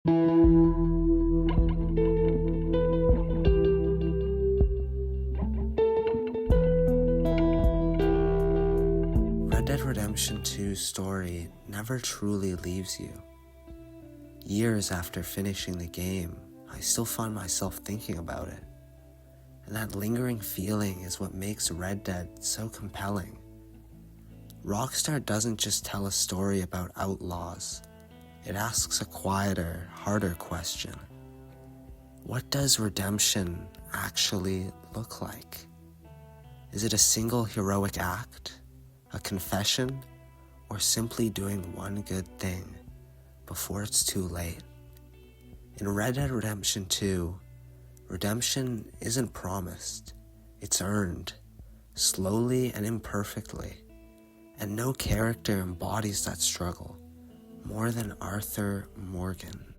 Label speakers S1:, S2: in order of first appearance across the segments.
S1: Red Dead Redemption 2's story never truly leaves you. Years after finishing the game, I still find myself thinking about it. And that lingering feeling is what makes Red Dead so compelling. Rockstar doesn't just tell a story about outlaws. It asks a quieter, harder question. What does redemption actually look like? Is it a single heroic act, a confession, or simply doing one good thing before it's too late? In Red Dead Redemption 2, redemption isn't promised, it's earned, slowly and imperfectly, and no character embodies that struggle more than Arthur Morgan.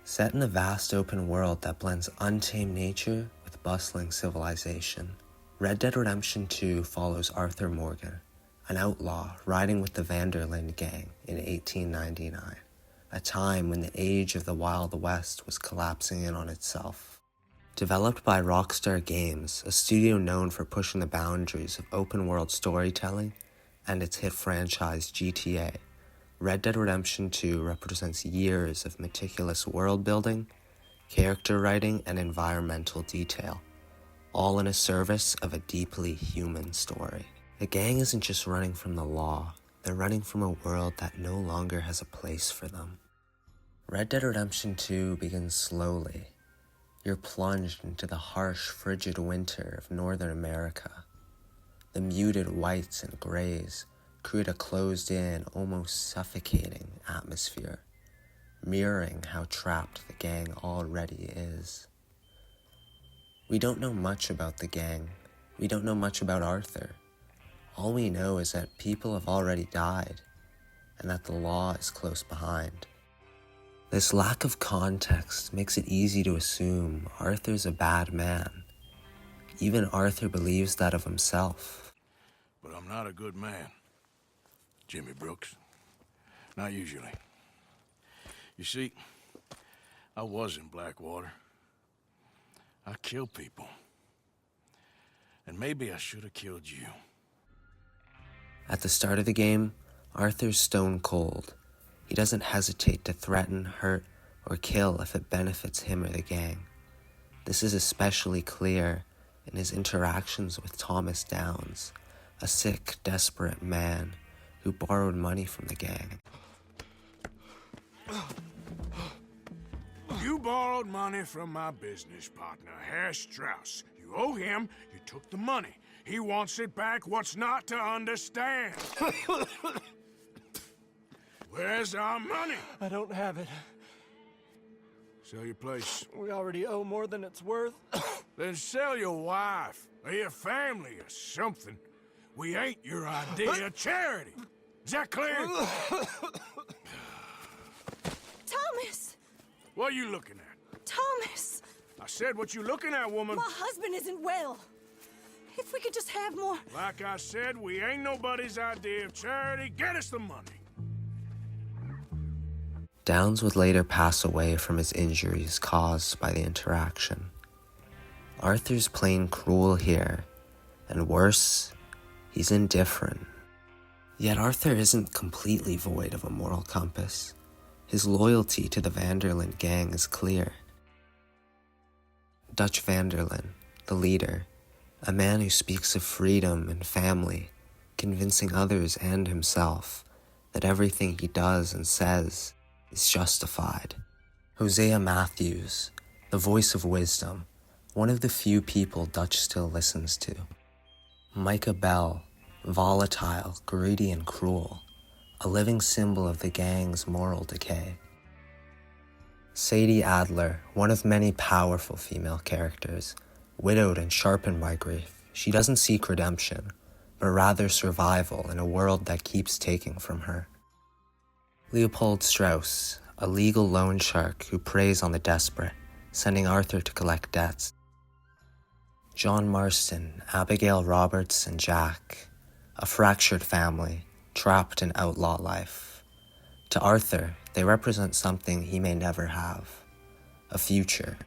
S1: Set in a vast open world that blends untamed nature with bustling civilization, Red Dead Redemption 2 follows Arthur Morgan, an outlaw riding with the Vanderlyn gang in 1899, a time when the age of the Wild West was collapsing in on itself. Developed by Rockstar Games, a studio known for pushing the boundaries of open-world storytelling and its hit franchise GTA, Red Dead Redemption 2 represents years of meticulous world building, character writing, and environmental detail, all in a service of a deeply human story. The gang isn't just running from the law, they're running from a world that no longer has a place for them. Red Dead Redemption 2 begins slowly. You're plunged into the harsh, frigid winter of Northern America. The muted whites and grays create a closed-in, almost suffocating atmosphere, mirroring how trapped the gang already is. We don't know much about the gang. We don't know much about Arthur. All we know is that people have already died, and that the law is close behind. This lack of context makes it easy to assume Arthur's a bad man. Even Arthur believes that of himself.
S2: But I'm not a good man, Jimmy Brooks. Not usually. You see, I was in Blackwater. I kill people. And maybe I should have killed you.
S1: At the start of the game, Arthur's stone cold. He doesn't hesitate to threaten, hurt, or kill if it benefits him or the gang. This is especially clear in his interactions with Thomas Downs, a sick, desperate man who borrowed money from the gang.
S2: You borrowed money from my business partner, Herr Strauss. You owe him, you took the money. He wants it back, what's not to understand? Where's our money?
S3: I don't have it.
S2: Sell your place.
S3: We already owe more than it's worth.
S2: Then sell your wife, or your family, or something. We ain't your idea of charity. Is that clear?
S4: Thomas!
S2: What are you looking at?
S4: Thomas!
S2: I said, what you looking at, woman?
S4: My husband isn't well. If we could just have more...
S2: Like I said, we ain't nobody's idea of charity. Get us the money.
S1: Downs would later pass away from his injuries caused by the interaction. Arthur's plain cruel here, and worse, he's indifferent. Yet Arthur isn't completely void of a moral compass. His loyalty to the Vanderlyn gang is clear. Dutch Vanderlyn, the leader, a man who speaks of freedom and family, convincing others and himself that everything he does and says is justified. Hosea Matthews, the voice of wisdom, one of the few people Dutch still listens to. Micah Bell, volatile, greedy, and cruel, a living symbol of the gang's moral decay. Sadie Adler, one of many powerful female characters, widowed and sharpened by grief, she doesn't seek redemption, but rather survival in a world that keeps taking from her. Leopold Strauss, a legal loan shark who preys on the desperate, sending Arthur to collect debts. John Marston, Abigail Roberts, and Jack, a fractured family, trapped in outlaw life. To Arthur, they represent something he may never have, a future,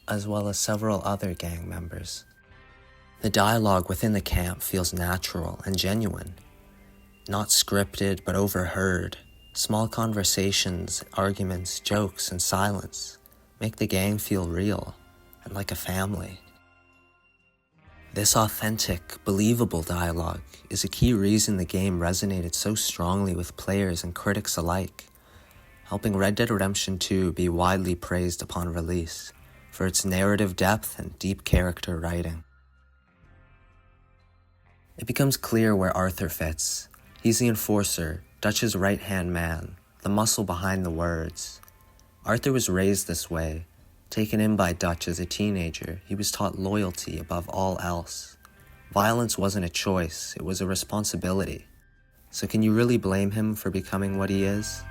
S1: as well as several other gang members. The dialogue within the camp feels natural and genuine, not scripted but overheard. Small conversations, arguments, jokes, and silence make the gang feel real and like a family. This authentic, believable dialogue is a key reason the game resonated so strongly with players and critics alike, helping Red Dead Redemption 2 be widely praised upon release for its narrative depth and deep character writing. It becomes clear where Arthur fits. He's the enforcer, Dutch's right-hand man, the muscle behind the words. Arthur was raised this way. Taken in by Dutch as a teenager, he was taught loyalty above all else. Violence wasn't a choice, it was a responsibility. So can you really blame him for becoming what he is?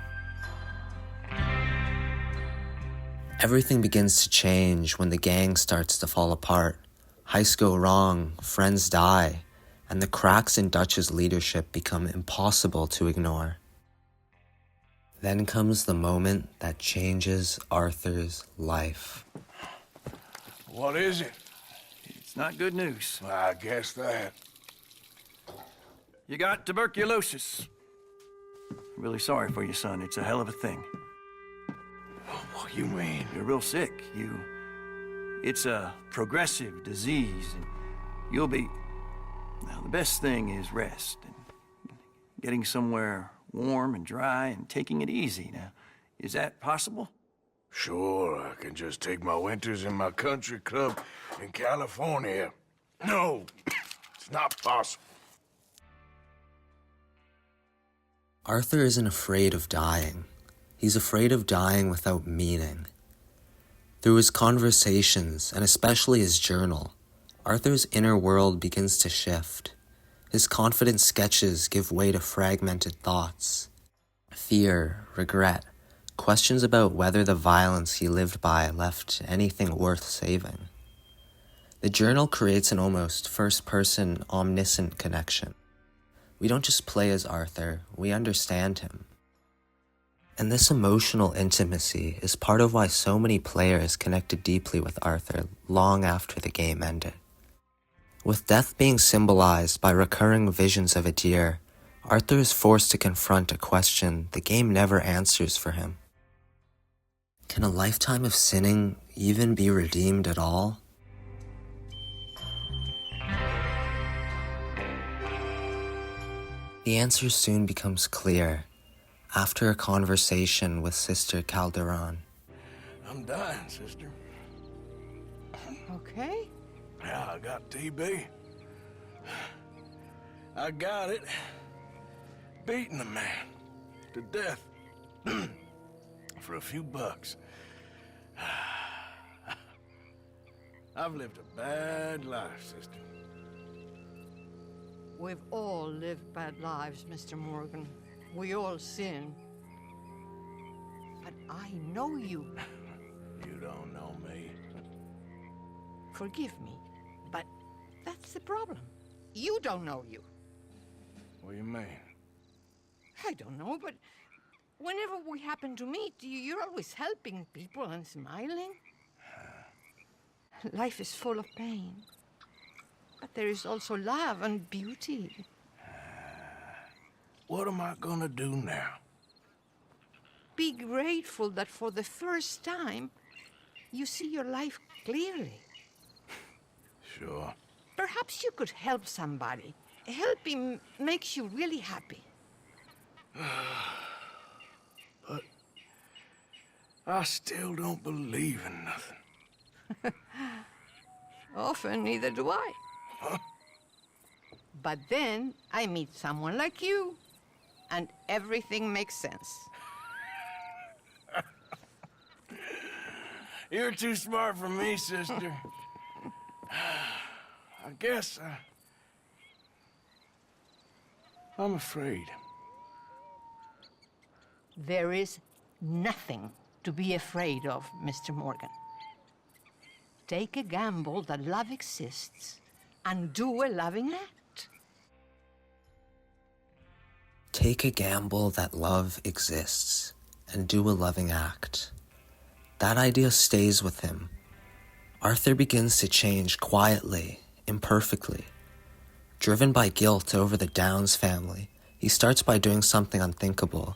S1: Everything begins to change when the gang starts to fall apart. Heists go wrong, friends die, and the cracks in Dutch's leadership become impossible to ignore. Then comes the moment that changes Arthur's life.
S2: What is it?
S3: It's not good news.
S2: I guess that.
S3: You got tuberculosis. Really sorry for you, son. It's a hell of a thing.
S2: What do you mean?
S3: You're real sick. It's a progressive disease, and you'll be... Now, the best thing is rest, and getting somewhere warm and dry and taking it easy. Now, is that possible?
S2: Sure, I can just take my winters in my country club in California. No, it's not possible.
S1: Arthur isn't afraid of dying. He's afraid of dying without meaning. Through his conversations, and especially his journal, Arthur's inner world begins to shift. His confident sketches give way to fragmented thoughts. Fear, regret, questions about whether the violence he lived by left anything worth saving. The journal creates an almost first-person, omniscient connection. We don't just play as Arthur, we understand him. And this emotional intimacy is part of why so many players connected deeply with Arthur long after the game ended. With death being symbolized by recurring visions of a deer, Arthur is forced to confront a question the game never answers for him. Can a lifetime of sinning even be redeemed at all? The answer soon becomes clear after a conversation with Sister Calderon.
S2: I'm dying, sister.
S4: Okay?
S2: Yeah, I got TB. I got it. Beating a man to death for a few bucks. I've lived a bad life, sister.
S4: We've all lived bad lives, Mr. Morgan. We all sin. But I know you.
S2: You don't know me.
S4: Forgive me, but that's the problem. You don't know you.
S2: What do you mean?
S4: I don't know, but whenever we happen to meet, you're always helping people and smiling. Life is full of pain. But there is also love and beauty.
S2: What am I gonna do now?
S4: Be grateful that for the first time, you see your life clearly.
S2: Sure.
S4: Perhaps you could help somebody. Helping makes you really happy.
S2: But I still don't believe in nothing.
S4: Often, neither do I.
S2: Huh?
S4: But then I meet someone like you, and everything makes sense.
S2: You're too smart for me, sister. I guess I'm afraid.
S4: There is nothing to be afraid of, Mr. Morgan. Take a gamble that love exists and do a loving act.
S1: Take a gamble that love exists and do a loving act. That idea stays with him. Arthur begins to change quietly, imperfectly. Driven by guilt over the Downs family, he starts by doing something unthinkable.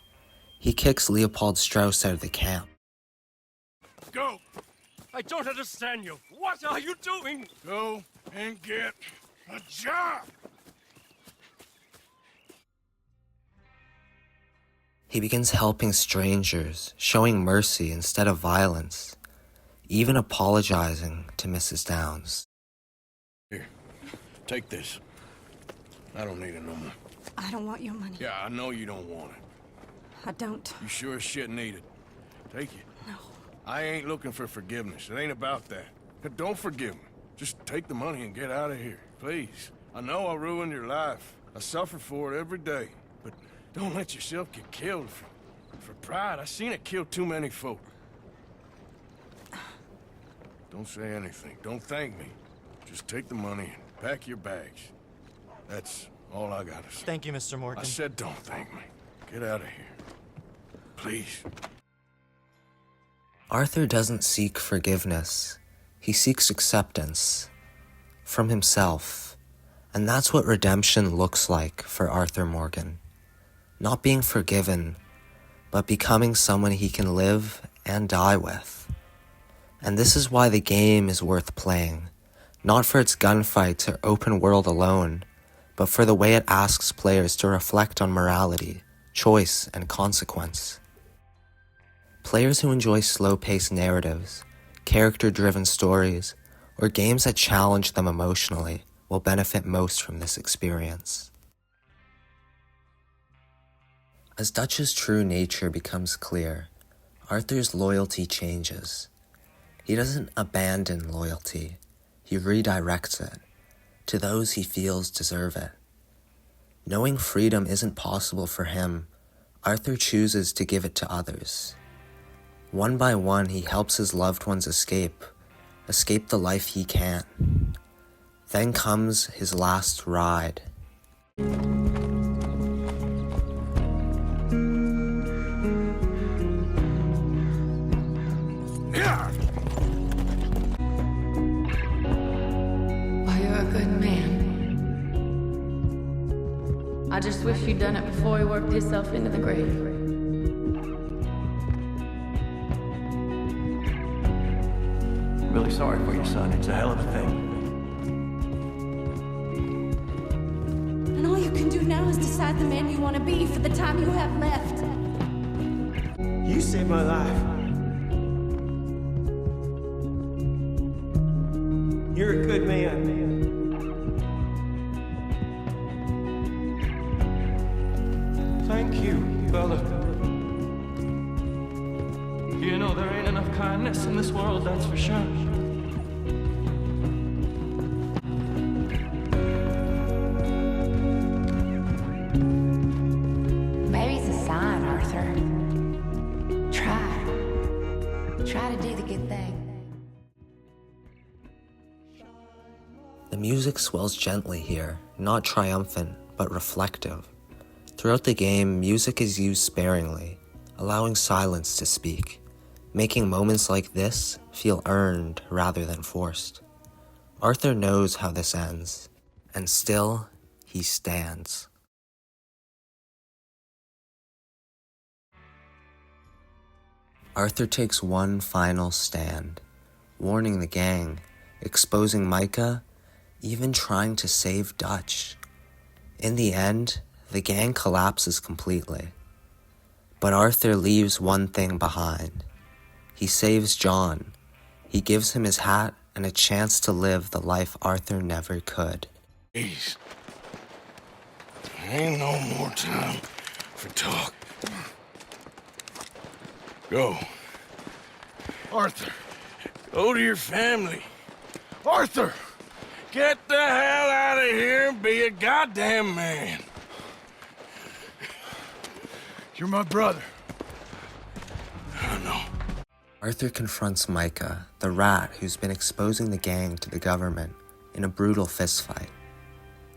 S1: He kicks Leopold Strauss out of the camp.
S2: Go!
S5: I don't understand you. What are you doing?
S2: Go and get a job!
S1: He begins helping strangers, showing mercy instead of violence, even apologizing to Mrs. Downs.
S2: Here, take this. I don't need it no more.
S6: I don't want your money.
S2: Yeah, I know you don't want it.
S6: I don't.
S2: You sure as shit need it. Take it.
S6: No.
S2: I ain't looking for forgiveness. It ain't about that. But don't forgive me. Just take the money and get out of here, please. I know I ruined your life. I suffer for it every day. But don't let yourself get killed for pride. I seen it kill too many folk. Don't say anything. Don't thank me. Just take the money and pack your bags. That's all I gotta say.
S5: Thank you, Mr. Morgan.
S2: I said don't thank me. Get out of here. Please.
S1: Arthur doesn't seek forgiveness. He seeks acceptance from himself. And that's what redemption looks like for Arthur Morgan. Not being forgiven, but becoming someone he can live and die with. And this is why the game is worth playing, not for its gunfights or open world alone, but for the way it asks players to reflect on morality, choice, and consequence. Players who enjoy slow-paced narratives, character-driven stories, or games that challenge them emotionally will benefit most from this experience. As Dutch's true nature becomes clear, Arthur's loyalty changes. He doesn't abandon loyalty, he redirects it to those he feels deserve it. Knowing freedom isn't possible for him, Arthur chooses to give it to others. One by one, he helps his loved ones escape the life he can't. Then comes his last ride.
S7: I just wish you'd done it before he worked himself into the grave.
S3: Really sorry for your son. It's a hell of a thing.
S6: And all you can do now is decide the man you want to be for the time you have left.
S8: You saved my life. You're a good man. Thank you, fella.
S5: You know, there ain't enough kindness in this world, that's for sure.
S7: Maybe it's a sign, Arthur. Try to do the good thing.
S1: The music swells gently here, not triumphant, but reflective. Throughout the game, music is used sparingly, allowing silence to speak, making moments like this feel earned rather than forced. Arthur knows how this ends, and still, he stands. Arthur takes one final stand, warning the gang, exposing Micah, even trying to save Dutch. In the end, the gang collapses completely. But Arthur leaves one thing behind. He saves John. He gives him his hat and a chance to live the life Arthur never could.
S2: Please. There ain't no more time for talk. Go. Arthur, go to your family. Arthur, get the hell out of here and be a goddamn man. You're my brother. I know.
S1: Arthur confronts Micah, the rat who's been exposing the gang to the government, in a brutal fistfight,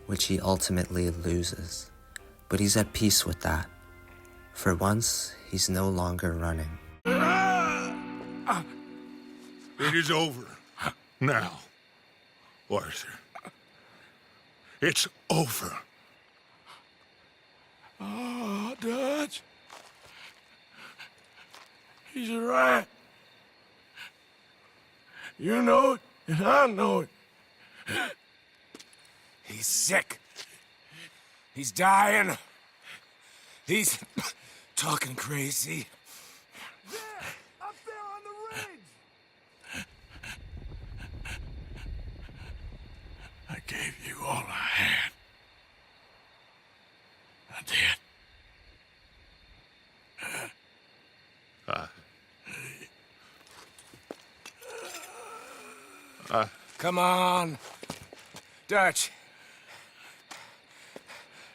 S1: which he ultimately loses. But he's at peace with that. For once, he's no longer running.
S2: It is over. Now, Arthur. It's over. Oh, Dutch. He's a rat. You know it, and I know it.
S9: He's sick. He's dying. He's talking crazy.
S2: There! Up there on the ridge! I gave you all I had. I did.
S9: Come on. Dutch.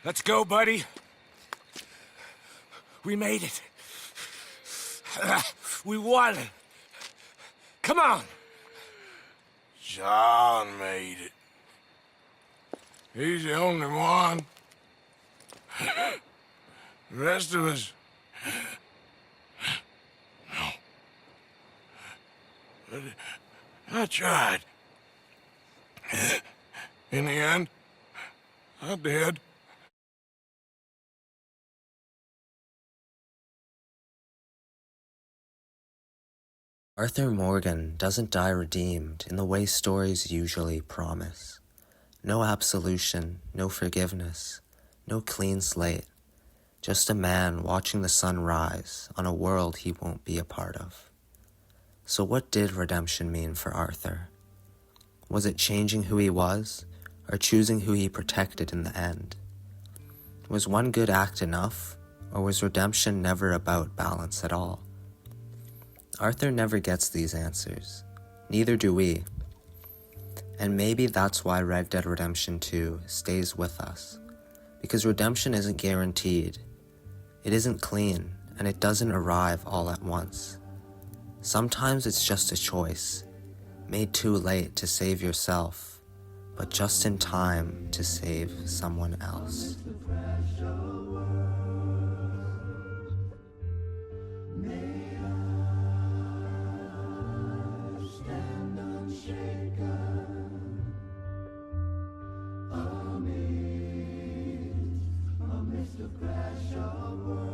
S9: Let's go, buddy. We made it. We won. Come on.
S2: John made it. He's the only one. The rest of us... No. But I tried. In the end, I did.
S1: Arthur Morgan doesn't die redeemed in the way stories usually promise. No absolution, no forgiveness, no clean slate. Just a man watching the sun rise on a world he won't be a part of. So what did redemption mean for Arthur? Was it changing who he was, or choosing who he protected in the end? Was one good act enough, or was redemption never about balance at all? Arthur never gets these answers. Neither do we. And maybe that's why Red Dead Redemption 2 stays with us. Because redemption isn't guaranteed. It isn't clean, and it doesn't arrive all at once. Sometimes it's just a choice, made too late to save yourself, but just in time to save someone else.
S10: Crash of words.